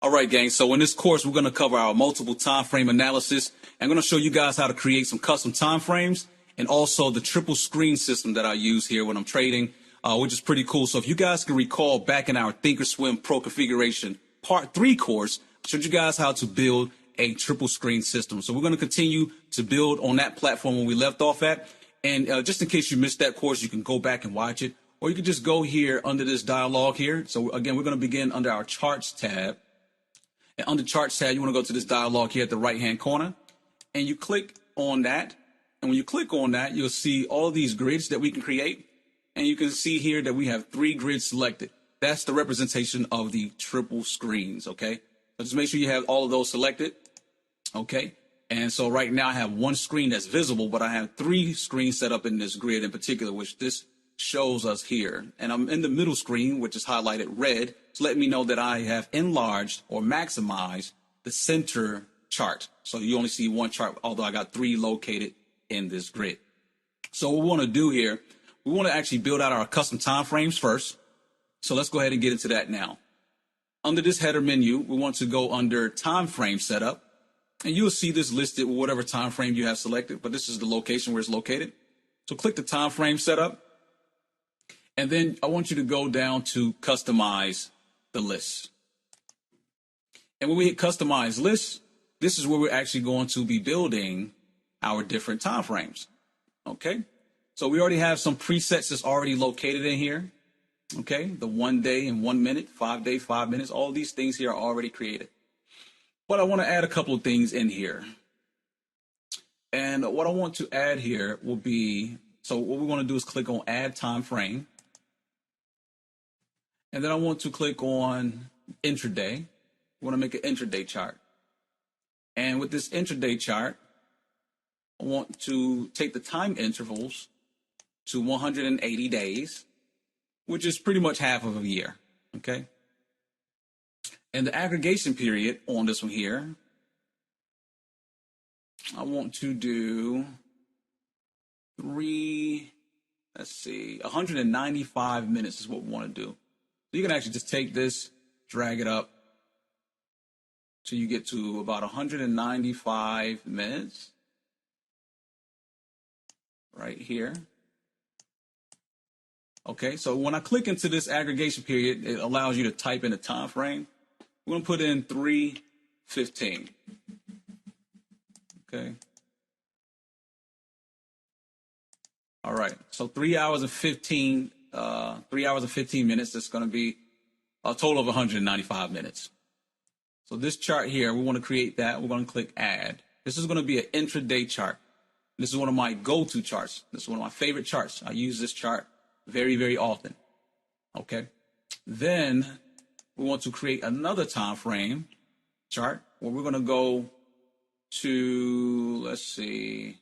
All right, gang. So in this course, we're going to cover our multiple time frame analysis. I'm going to show you guys how to create some custom time frames and also the triple screen system that I use here when I'm trading, which is pretty cool. So if you guys can recall back in our Thinkorswim Pro Configuration Part 3 course, I showed you guys how to build a triple screen system. So we're going to continue to build on that platform when we left off at. And just in case you missed that course, you can go back and watch it, or you can just go here under this dialog here. So again, we're going to begin under our charts tab. And under charts tab, you want to go to this dialog here at the right-hand corner, and you click on that. And when you click on that, you'll see all of these grids that we can create. And you can see here that we have 3 grids selected. That's the representation of the triple screens, okay? So just make sure you have all of those selected, okay? And so right now I have 1 screen that's visible, but I have 3 screens set up in this grid in particular, which this shows us here. And I'm in the middle screen, which is highlighted red, to let me know that I have enlarged or maximized the center chart. So you only see 1 chart, although I got 3 located in this grid. So what we want to do here, we want to actually build out our custom time frames first. So let's go ahead and get into that now. Under this header menu, we want to go under time frame setup. And you'll see this listed with whatever time frame you have selected, but this is the location where it's located. So click the time frame setup. And then I want you to go down to customize the list. And when we hit customize list, this is where we're actually going to be building our different time frames. Okay. So we already have some presets that's already located in here. Okay. The 1 day and 1 minute, 5 day, 5 minutes, all these things here are already created. But I want to add a couple of things in here. And what I want to add here will be, so what we want to do is click on add time frame. And then I want to click on intraday. We want to make an intraday chart. And with this intraday chart, I want to take the time intervals to 180 days, which is pretty much half of a year. Okay. And the aggregation period on this one here, I want to do 195 minutes is what we want to do. So you can actually just take this, drag it up till you get to about 195 minutes right here. Okay, so when I click into this aggregation period, it allows you to type in a time frame. We're going to put in 3:15. Okay. All right. So 3 hours and 15 minutes. That's going to be a total of 195 minutes. So this chart here, we want to create that. We're going to click add. This is going to be an intraday chart. This is one of my go-to charts. This is one of my favorite charts. I use this chart very, very often. Okay. Then we want to create another time frame chart where we're going to go to, let's see,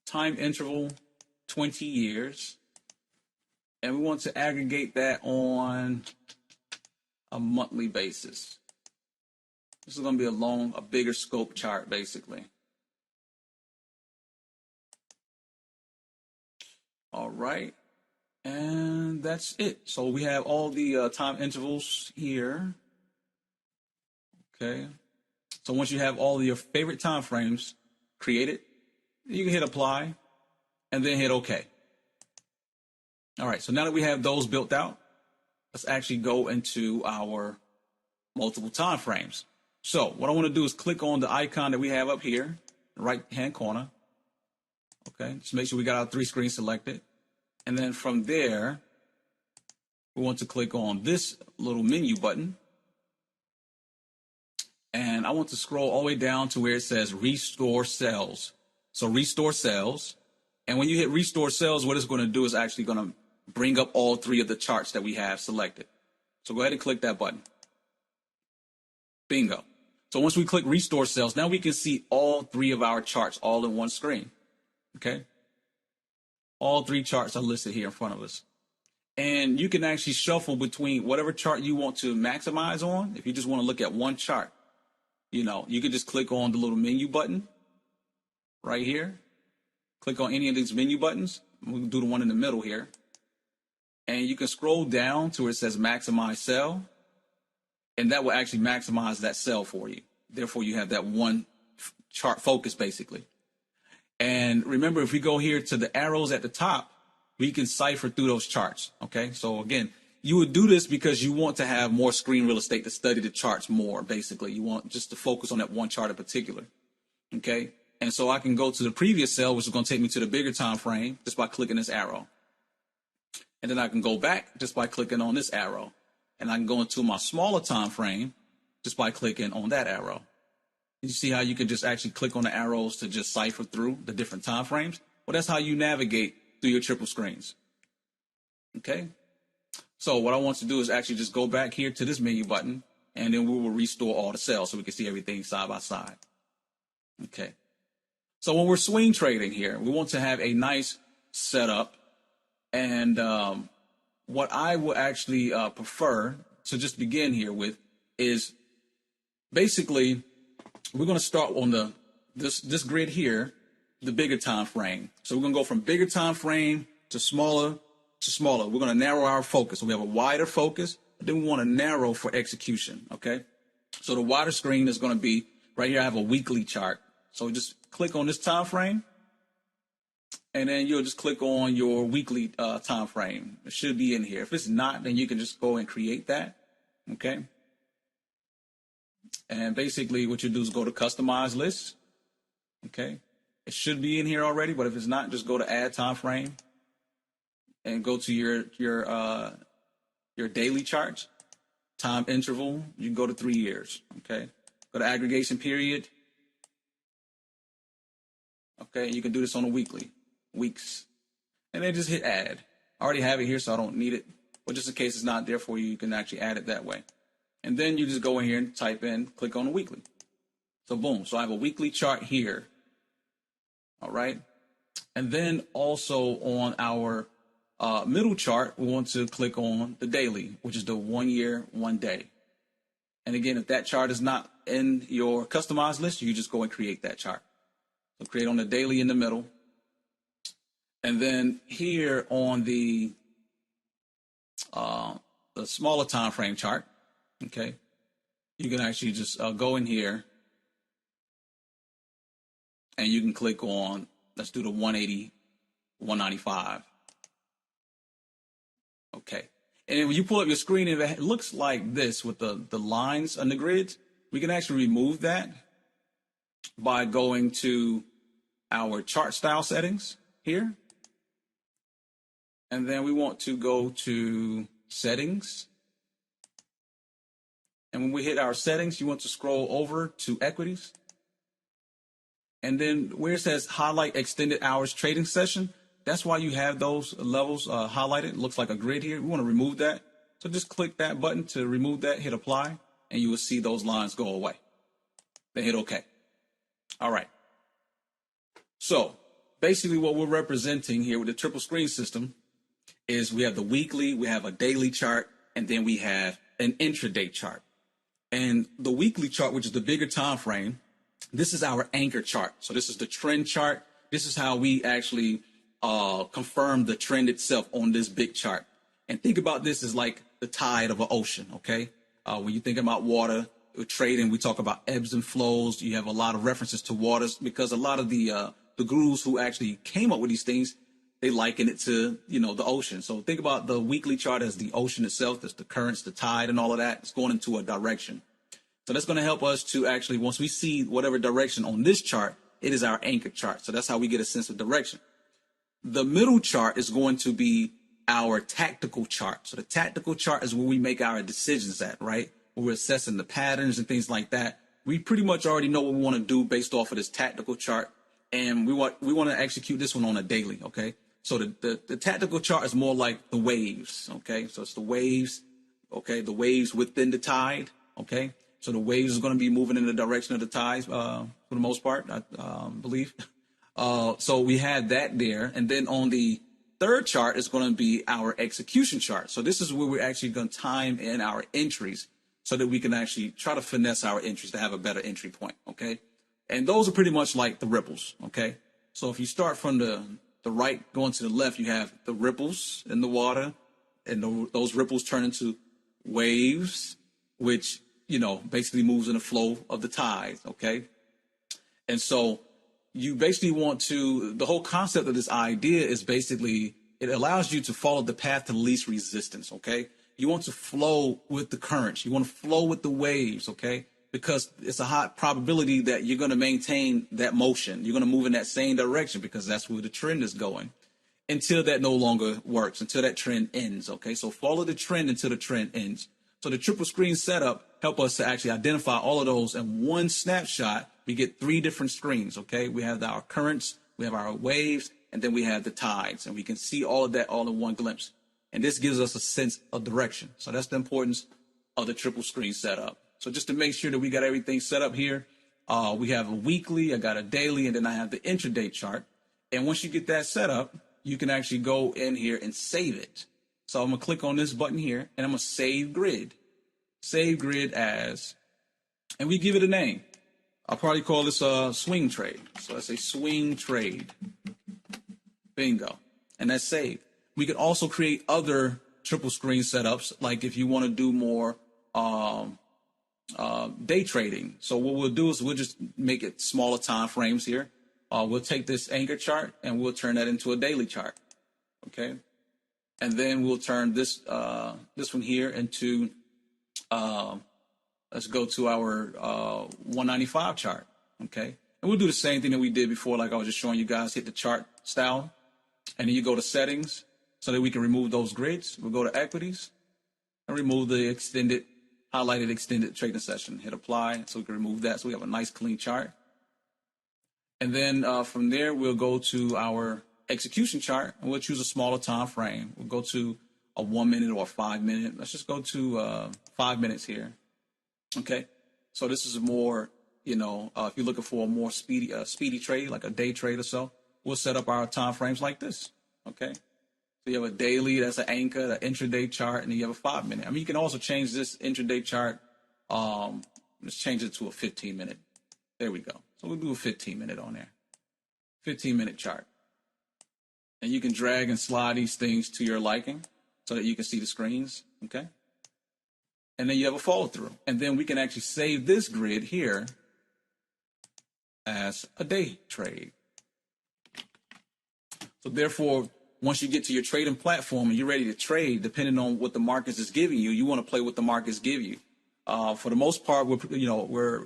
time interval 20 years. And we want to aggregate that on a monthly basis. This is going to be a bigger scope chart, basically. All right. And that's it. So we have all the time intervals here. Okay. So once you have all of your favorite time frames created, you can hit apply and then hit OK. All right. So now that we have those built out, let's actually go into our multiple time frames. So what I want to do is click on the icon that we have up here, right-hand corner. Okay. Just make sure we got our 3 screens selected. And then from there, we want to click on this little menu button. And I want to scroll all the way down to where it says Restore Cells. So Restore Cells. And when you hit Restore Cells, what it's going to do is actually going to bring up all 3 of the charts that we have selected. So go ahead and click that button. Bingo. So once we click Restore Cells, now we can see all 3 of our charts all in one screen. Okay. All 3 charts are listed here in front of us. And you can actually shuffle between whatever chart you want to maximize on. If you just want to look at one chart, you can just click on the little menu button right here. Click on any of these menu buttons. We'll do the one in the middle here. And you can scroll down to where it says maximize cell. and that will actually maximize that cell for you. Therefore, you have that one chart focus basically. And remember, if we go here to the arrows at the top, we can cipher through those charts. Okay. So again, you would do this because you want to have more screen real estate to study the charts more. Basically, you want just to focus on that one chart in particular. Okay. And so I can go to the previous cell, which is going to take me to the bigger time frame just by clicking this arrow. And then I can go back just by clicking on this arrow. And I can go into my smaller time frame just by clicking on that arrow. You see how you can just actually click on the arrows to just cipher through the different time frames? Well, that's how you navigate through your triple screens. Okay. So what I want to do is actually just go back here to this menu button, and then we will restore all the cells so we can see everything side by side. Okay. So when we're swing trading here, we want to have a nice setup. And what I would actually prefer to just begin here with is basically we're going to start on this grid here, the bigger time frame. So we're going to go from bigger time frame to smaller to smaller. We're going to narrow our focus. So we have a wider focus, but then we want to narrow for execution. Okay. So the wider screen is going to be right here. I have a weekly chart. So just click on this time frame, and then you'll just click on your weekly time frame. It should be in here. If it's not, then you can just go and create that. Okay. And basically what you do is go to customize list. Okay. It should be in here already, but if it's not, just go to add time frame and go to your daily charts, time interval. You can go to 3 years. Okay. Go to aggregation period. Okay. You can do this on a weeks, and then just hit add. I already have it here, so I don't need it, but just in case it's not there for you, you can actually add it that way. And then you just go in here and type in, click on the weekly. So boom. So I have a weekly chart here. All right. And then also on our middle chart, we want to click on the daily, which is the 1 year, 1 day. And again, if that chart is not in your customized list, you just go and create that chart. So create on the daily in the middle. And then here on the smaller time frame chart, okay, you can actually just go in here and you can click on, let's do the 180, 195. Okay. And when you pull up your screen, if it looks like this with the lines on the grid, we can actually remove that by going to our chart style settings here. And then we want to go to settings. And when we hit our settings, you want to scroll over to equities. And then where it says highlight extended hours trading session, that's why you have those levels highlighted. It looks like a grid here. We want to remove that. So just click that button to remove that, hit apply, and you will see those lines go away. Then hit OK. All right. So basically what we're representing here with the triple screen system is we have the weekly, we have a daily chart, and then we have an intraday chart. And the weekly chart, which is the bigger time frame, this is our anchor chart. So this is the trend chart. This is how we actually confirm the trend itself on this big chart. And think about this as like the tide of an ocean, okay? When you think about water, trading, we talk about ebbs and flows. You have a lot of references to waters because a lot of the gurus who actually came up with these things, they liken it to, the ocean. So think about the weekly chart as the ocean itself. There's the currents, the tide, and all of that. It's going into a direction. So that's going to help us to actually, once we see whatever direction on this chart, it is our anchor chart. So that's how we get a sense of direction. The middle chart is going to be our tactical chart. So the tactical chart is where we make our decisions at, right? Where we're assessing the patterns and things like that. We pretty much already know what we want to do based off of this tactical chart. And we want to execute this one on a daily, okay? So the tactical chart is more like the waves, okay? So it's the waves, okay? The waves within the tide, okay? So the waves is going to be moving in the direction of the tides for the most part, I believe. So we had that there. And then on the third chart is going to be our execution chart. So this is where we're actually going to time in our entries so that we can actually try to finesse our entries to have a better entry point, okay? And those are pretty much like the ripples, okay? So if you start from the right going to the left, you have the ripples in the water, and those ripples turn into waves, which basically moves in the flow of the tides. Okay. And so you basically the whole concept of this idea is basically, it allows you to follow the path to least resistance. Okay. You want to flow with the currents. You want to flow with the waves. Okay. Because it's a high probability that you're going to maintain that motion. You're going to move in that same direction because that's where the trend is going until that no longer works, until that trend ends. Okay. So follow the trend until the trend ends. So the triple screen setup help us to actually identify all of those in one snapshot. We get 3 different screens. Okay. We have our currents, we have our waves, and then we have the tides, and we can see all of that all in one glimpse. And this gives us a sense of direction. So that's the importance of the triple screen setup. So just to make sure that we got everything set up here, we have a weekly, I got a daily, and then I have the intraday chart. And once you get that set up, you can actually go in here and save it. So I'm going to click on this button here, and I'm going to save grid. Save grid as, and we give it a name. I'll probably call this a swing trade. So let's say swing trade. Bingo. And that's saved. We can also create other triple screen setups, like if you want to do more day trading. So what we'll do is we'll just make it smaller time frames here. We'll take this anchor chart and we'll turn that into a daily chart. Okay. And then we'll turn this one here into, let's go to our 195 chart. Okay. And we'll do the same thing that we did before, like I was just showing you guys. Hit the chart style, and then you go to settings so that we can remove those grids. We'll go to equities and remove the highlighted extended trading session. Hit apply so we can remove that, so we have a nice clean chart. And then from there, we'll go to our execution chart, and we'll choose a smaller time frame. We'll go to a 1 minute or a 5 minute. Let's just go to 5 minutes here. Okay. So this is more, if you're looking for a more speedy trade, like a day trade or so, we'll set up our time frames like this. Okay. So you have a daily, that's an anchor, the intraday chart, and then you have a 5 minute. I mean, you can also change this intraday chart. Let's change it to a 15 minute. There we go. So we'll do a 15 minute on there. 15 minute chart. And you can drag and slide these things to your liking so that you can see the screens. Okay. And then you have a follow through. And then we can actually save this grid here as a day trade. So therefore, once you get to your trading platform and you're ready to trade, depending on what the markets is giving you, you want to play what the markets give you. For the most part, we're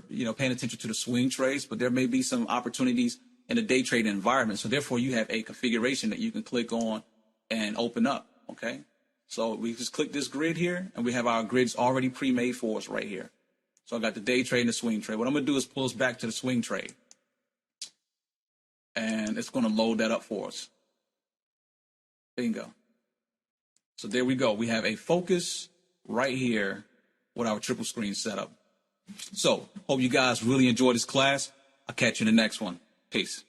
paying attention to the swing trades, but there may be some opportunities in a day trading environment. So therefore, you have a configuration that you can click on and open up. Okay. So we just click this grid here, and we have our grids already pre-made for us right here. So I got the day trade and the swing trade. What I'm going to do is pull us back to the swing trade, and it's going to load that up for us. Bingo. So there we go. We have a focus right here with our triple screen setup. So hope you guys really enjoyed this class. I'll catch you in the next one. Peace.